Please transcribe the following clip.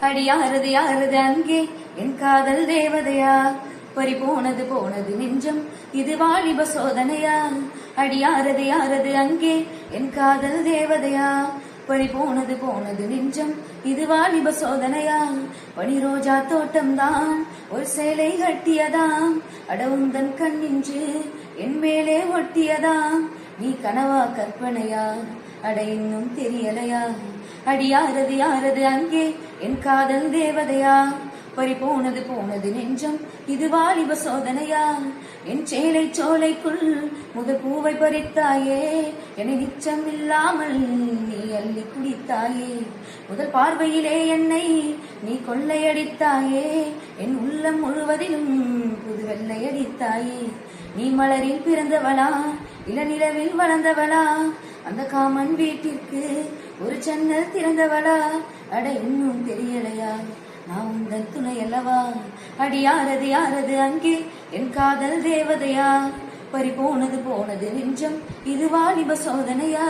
அடி யாரது யாரது அங்கே என் காதல் தேவதையா, பறி போனது போனது நெஞ்சம் இது வாலிப சோதனையா. அடி யாரது யாரது அங்கே என் காதல் தேவதையா, பறி போனது போனது நெஞ்சம் இது வாலிப சோதனையா. பனி ரோஜா தோட்டம் தான் ஒரு சேலை கட்டியதாம், அடவுந்தன் கண்ணின்று என் மேலே ஒட்டியதாம். நீ கனவா கற்பனையா அட இன்னும் தெரியலையா. அடி யாரது யாரது அங்கே என் காதல் தேவதையா, பறி போனது போனது நெஞ்சம் இது வாலிப சோதனையா. என் சேலை சோலைக்குள் முதல் பூவை பறித்தாயே, என்னை நிச்சம் இல்லாமல் நீ அள்ளி குடித்தாயே. முதல் பார்வையிலே என்னை நீ கொள்ளையடித்தாயே, என் உள்ளம் முழுவதிலும் புது வெள்ளையடித்தாயே. நீ மலரில் பிறந்தவளா இளநிலவில் வளர்ந்தவளா, அந்த காமன் வீட்டிற்கு ஒரு ஜன்னல் திறந்தவளா. அட இன்னும் தெரியலையா நான் உந்தன் துணை அல்லவா. அடி யாரது யாரது அங்கே என் காதல் தேவதையா, பறி போனது போனது நெஞ்சம் இது வாலிப சோதனையா.